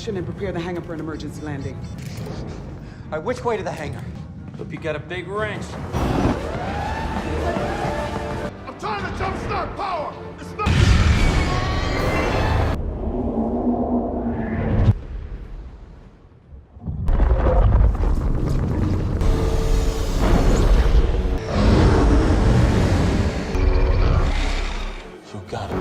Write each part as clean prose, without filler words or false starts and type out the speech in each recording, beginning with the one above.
position and prepare the hangar for an emergency landing. All right, which way to the hangar? Hope you got a big wrench. I'm trying to jumpstart power! It's not... You got it.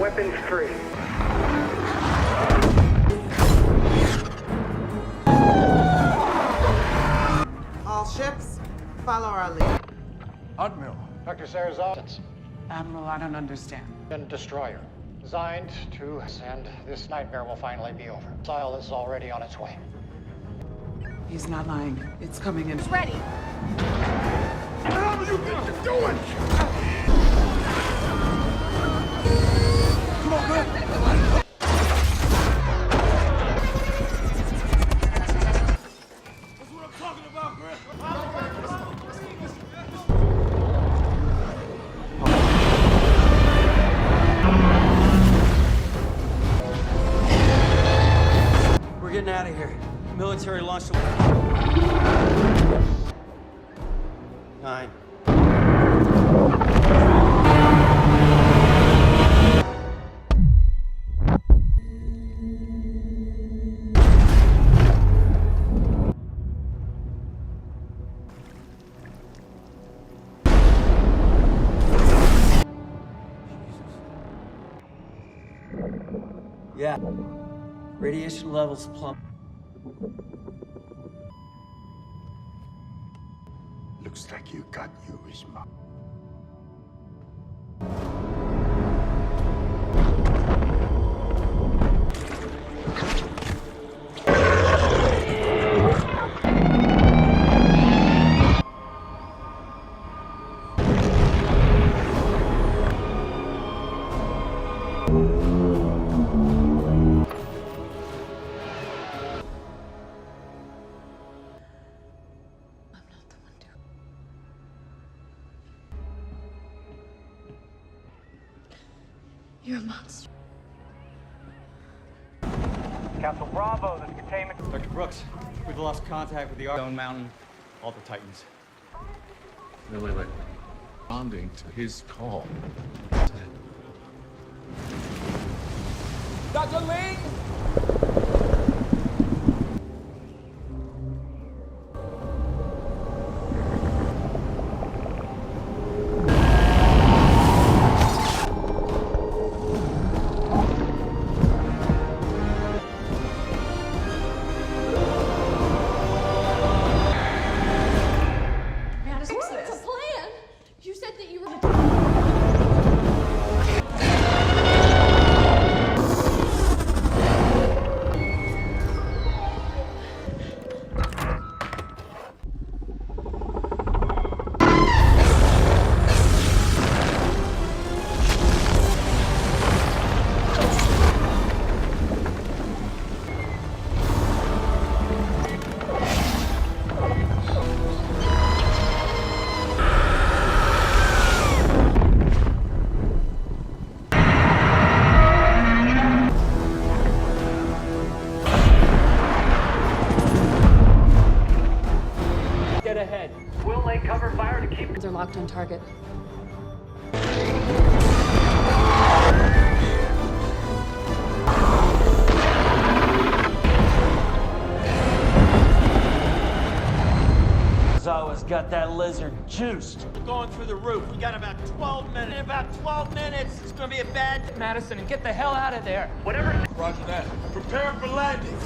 Weapons free. All ships, follow our lead. Admiral. Dr. Sarazov, Admiral, I don't understand. and destroyer. Designed to send this nightmare will finally be over. Missile is already on its way. He's not lying. It's coming in. It's ready. What the hell do you think you're doing? Come on, man. That's what I'm talking about, Grant. We're getting out of here. Military launched a... 9. Yeah. Radiation levels plummet. Looks like you got Yuri's. You're a monster. Capsule Bravo, this is containment. Dr. Brooks, we've lost contact with the Stone Mountain, all the Titans. Wait. responding to his call. Dr. Ling! What's the plan? You said that you were... Get ahead. We'll lay cover fire to keep... They're locked on target. Zawa's got that lizard juiced. We're going through the roof. We got about 12 minutes. In about 12 minutes, it's gonna be a bad... Madison, and get the hell out of there. Whatever... Roger that. Prepare for landing.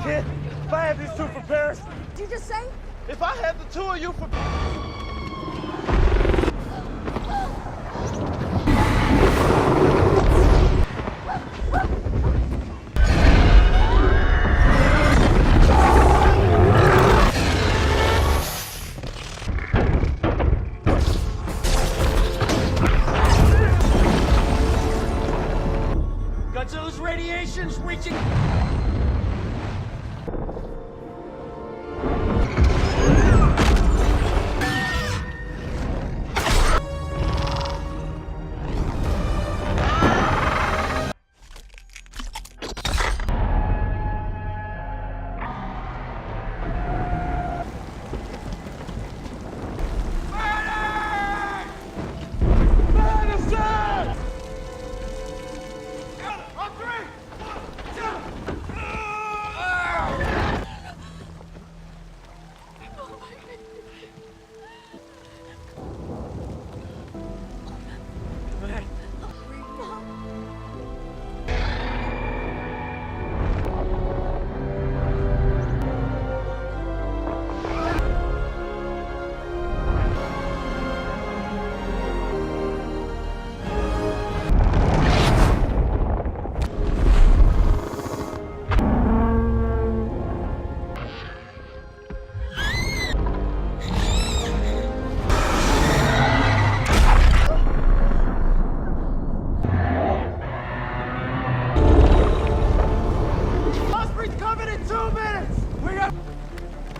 If I have these two for Paris, Did you just say? If I had the two of you for... Godzilla's radiation's reaching.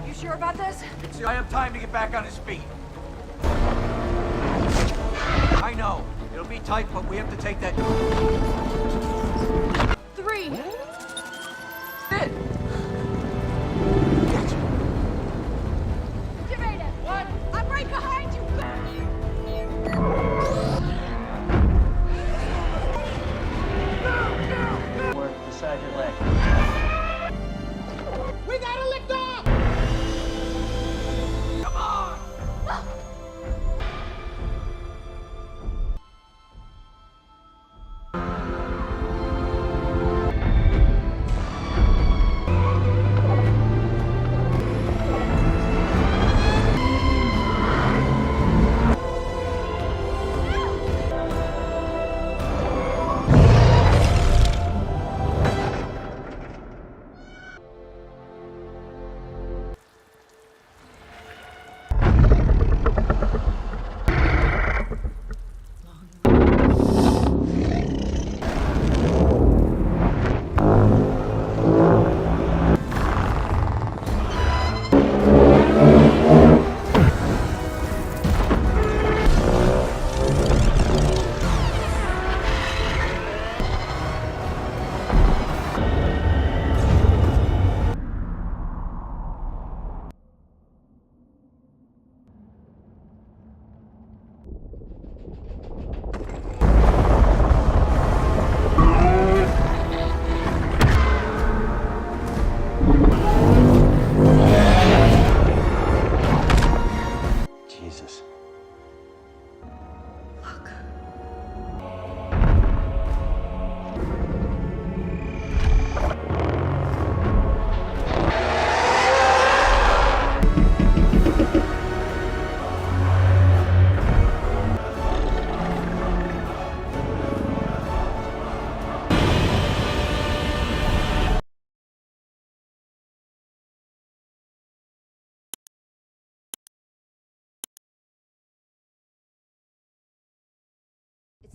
You sure about this? I have time to get back on his feet. I know. It'll be tight, but we have to take that... 3. Fit! You made it. What? I'm right behind you. Work beside your leg. We gotta lift off! Come on!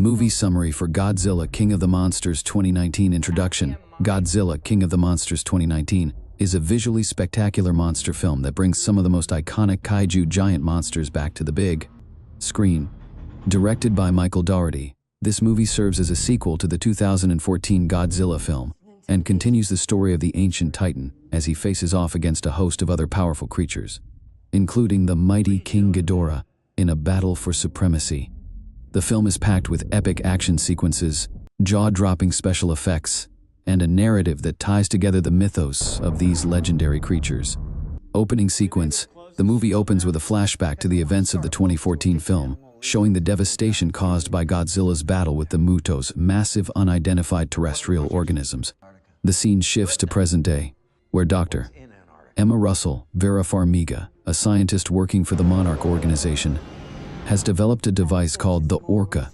Movie summary for Godzilla King of the Monsters 2019 introduction. Godzilla King of the Monsters 2019 is a visually spectacular monster film that brings some of the most iconic kaiju giant monsters back to the big screen. Directed by Michael Dougherty, this movie serves as a sequel to the 2014 Godzilla film and continues the story of the ancient Titan as he faces off against a host of other powerful creatures, including the mighty King Ghidorah in a battle for supremacy. The film is packed with epic action sequences, jaw-dropping special effects, and a narrative that ties together the mythos of these legendary creatures. Opening sequence: the movie opens with a flashback to the events of the 2014 film, showing the devastation caused by Godzilla's battle with the Mutos, massive unidentified terrestrial organisms. The scene shifts to present day, where Dr. Emma Russell, Vera Farmiga, a scientist working for the Monarch organization, has developed a device called the Orca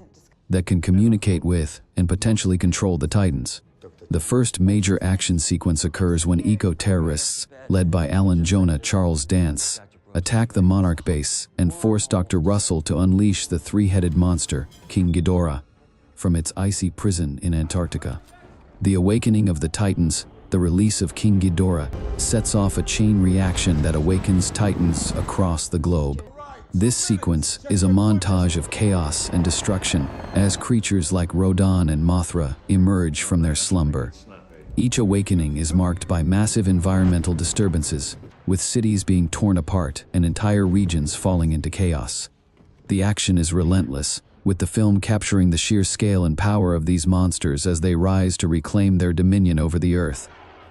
that can communicate with and potentially control the Titans. The first major action sequence occurs when eco-terrorists, led by Alan Jonah Charles Dance, attack the Monarch base and force Dr. Russell to unleash the three-headed monster, King Ghidorah, from its icy prison in Antarctica. The awakening of the Titans, the release of King Ghidorah, sets off a chain reaction that awakens Titans across the globe. This sequence is a montage of chaos and destruction as creatures like Rodan and Mothra emerge from their slumber. Each awakening is marked by massive environmental disturbances, with cities being torn apart and entire regions falling into chaos. The action is relentless, with the film capturing the sheer scale and power of these monsters as they rise to reclaim their dominion over the Earth.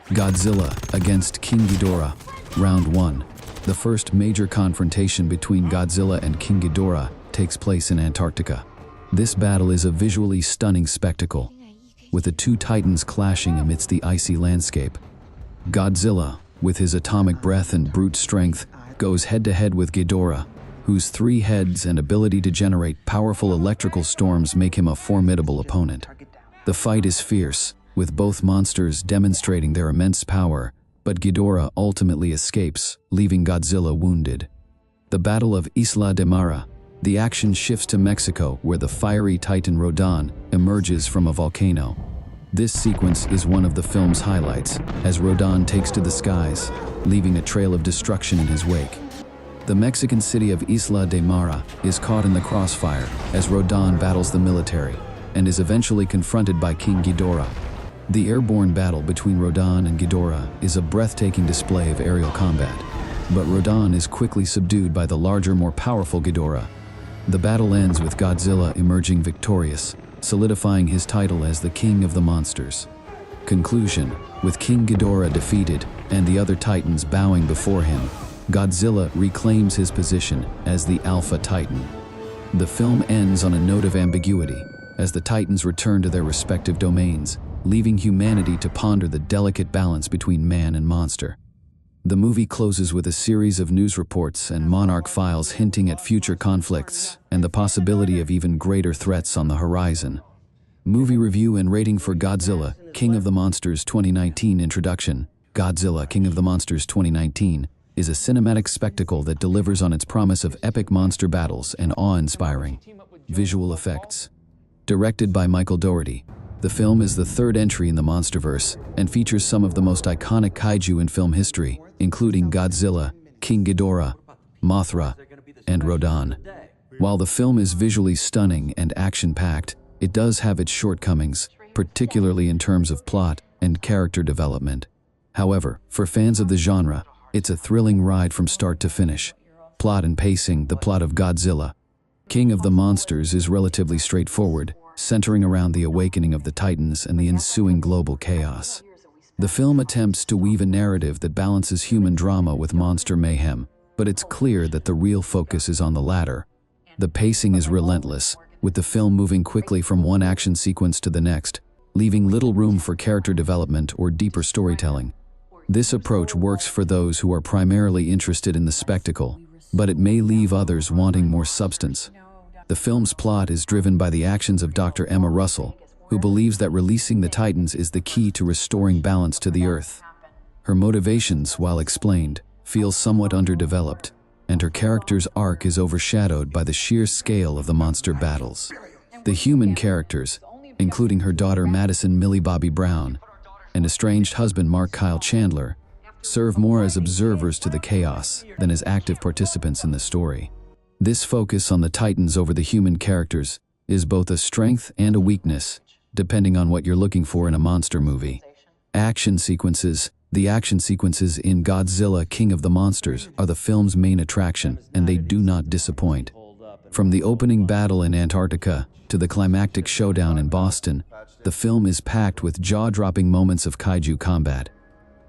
Godzilla against King Ghidorah, Round 1. The first major confrontation between Godzilla and King Ghidorah takes place in Antarctica. This battle is a visually stunning spectacle, with the two titans clashing amidst the icy landscape. Godzilla, with his atomic breath and brute strength, goes head-to-head with Ghidorah, whose three heads and ability to generate powerful electrical storms make him a formidable opponent. The fight is fierce, with both monsters demonstrating their immense power, but Ghidorah ultimately escapes, leaving Godzilla wounded. The Battle of Isla de Mara. The action shifts to Mexico, where the fiery titan Rodan emerges from a volcano. This sequence is one of the film's highlights, as Rodan takes to the skies, leaving a trail of destruction in his wake. The Mexican city of Isla de Mara is caught in the crossfire as Rodan battles the military, and is eventually confronted by King Ghidorah. The airborne battle between Rodan and Ghidorah is a breathtaking display of aerial combat, but Rodan is quickly subdued by the larger, more powerful Ghidorah. The battle ends with Godzilla emerging victorious, solidifying his title as the King of the Monsters. Conclusion: with King Ghidorah defeated and the other titans bowing before him, Godzilla reclaims his position as the Alpha Titan. The film ends on a note of ambiguity, as the titans return to their respective domains, leaving humanity to ponder the delicate balance between man and monster. The movie closes with a series of news reports and Monarch files hinting at future conflicts and the possibility of even greater threats on the horizon. Movie review and rating for Godzilla King of the Monsters 2019 introduction. Godzilla King of the Monsters 2019 is a cinematic spectacle that delivers on its promise of epic monster battles and awe-inspiring visual effects. Directed by Michael Dougherty, the film is the third entry in the MonsterVerse and features some of the most iconic kaiju in film history, including Godzilla, King Ghidorah, Mothra, and Rodan. While the film is visually stunning and action-packed, it does have its shortcomings, particularly in terms of plot and character development. However, for fans of the genre, it's a thrilling ride from start to finish. Plot and pacing. The plot of Godzilla King of the Monsters is relatively straightforward, centering around the awakening of the Titans and the ensuing global chaos. The film attempts to weave a narrative that balances human drama with monster mayhem, but it's clear that the real focus is on the latter. The pacing is relentless, with the film moving quickly from one action sequence to the next, leaving little room for character development or deeper storytelling. This approach works for those who are primarily interested in the spectacle, but it may leave others wanting more substance. The film's plot is driven by the actions of Dr. Emma Russell, who believes that releasing the Titans is the key to restoring balance to the Earth. Her motivations, while explained, feel somewhat underdeveloped, and her character's arc is overshadowed by the sheer scale of the monster battles. The human characters, including her daughter Madison Millie Bobby Brown and estranged husband Mark Kyle Chandler, serve more as observers to the chaos than as active participants in the story. This focus on the Titans over the human characters is both a strength and a weakness, depending on what you're looking for in a monster movie. Action sequences. The action sequences in Godzilla, King of the Monsters are the film's main attraction, and they do not disappoint. From the opening battle in Antarctica to the climactic showdown in Boston, the film is packed with jaw-dropping moments of kaiju combat.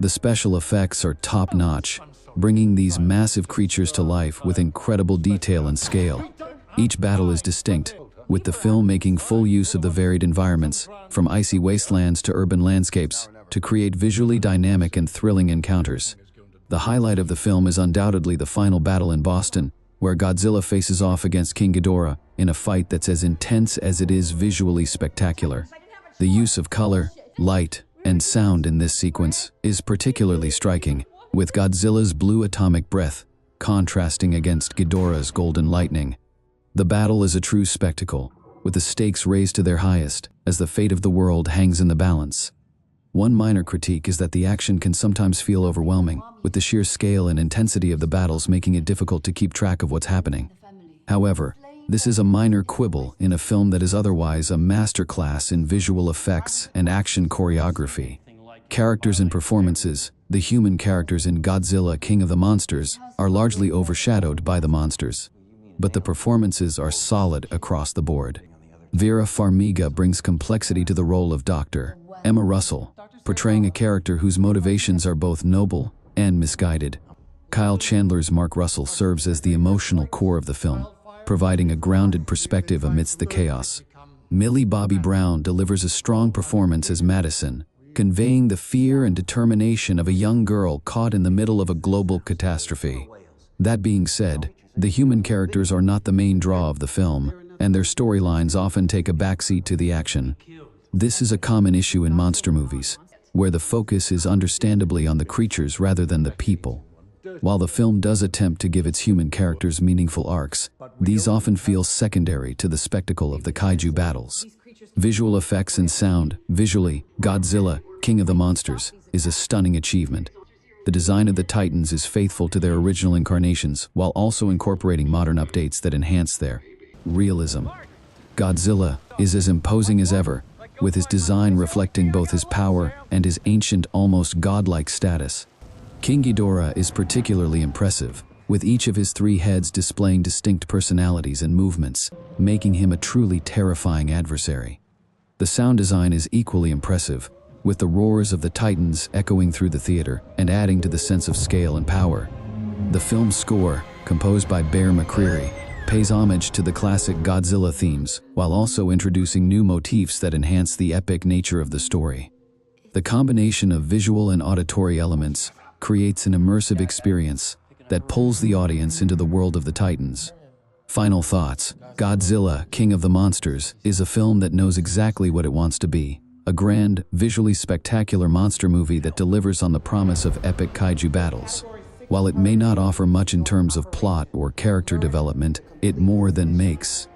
The special effects are top-notch, bringing these massive creatures to life with incredible detail and scale. Each battle is distinct, with the film making full use of the varied environments, from icy wastelands to urban landscapes, to create visually dynamic and thrilling encounters. The highlight of the film is undoubtedly the final battle in Boston, where Godzilla faces off against King Ghidorah in a fight that's as intense as it is visually spectacular. The use of color, light, and sound in this sequence is particularly striking, with Godzilla's blue atomic breath contrasting against Ghidorah's golden lightning. The battle is a true spectacle, with the stakes raised to their highest as the fate of the world hangs in the balance. One minor critique is that the action can sometimes feel overwhelming, with the sheer scale and intensity of the battles making it difficult to keep track of what's happening. However, this is a minor quibble in a film that is otherwise a masterclass in visual effects and action choreography. Characters and performances. The human characters in Godzilla, King of the Monsters are largely overshadowed by the monsters, but the performances are solid across the board. Vera Farmiga brings complexity to the role of Dr. Emma Russell, portraying a character whose motivations are both noble and misguided. Kyle Chandler's Mark Russell serves as the emotional core of the film, providing a grounded perspective amidst the chaos. Millie Bobby Brown delivers a strong performance as Madison, conveying the fear and determination of a young girl caught in the middle of a global catastrophe. That being said, the human characters are not the main draw of the film, and their storylines often take a backseat to the action. This is a common issue in monster movies, where the focus is understandably on the creatures rather than the people. While the film does attempt to give its human characters meaningful arcs, these often feel secondary to the spectacle of the kaiju battles. Visual effects and sound. Visually, Godzilla, King of the Monsters, is a stunning achievement. The design of the Titans is faithful to their original incarnations, while also incorporating modern updates that enhance their realism. Godzilla is as imposing as ever, with his design reflecting both his power and his ancient, almost godlike status. King Ghidorah is particularly impressive, with each of his three heads displaying distinct personalities and movements, making him a truly terrifying adversary. The sound design is equally impressive, with the roars of the Titans echoing through the theater and adding to the sense of scale and power. The film's score, composed by Bear McCreary, pays homage to the classic Godzilla themes, while also introducing new motifs that enhance the epic nature of the story. The combination of visual and auditory elements creates an immersive experience that pulls the audience into the world of the Titans. Final thoughts. Godzilla, King of the Monsters, is a film that knows exactly what it wants to be. A grand, visually spectacular monster movie that delivers on the promise of epic kaiju battles. While it may not offer much in terms of plot or character development, it more than makes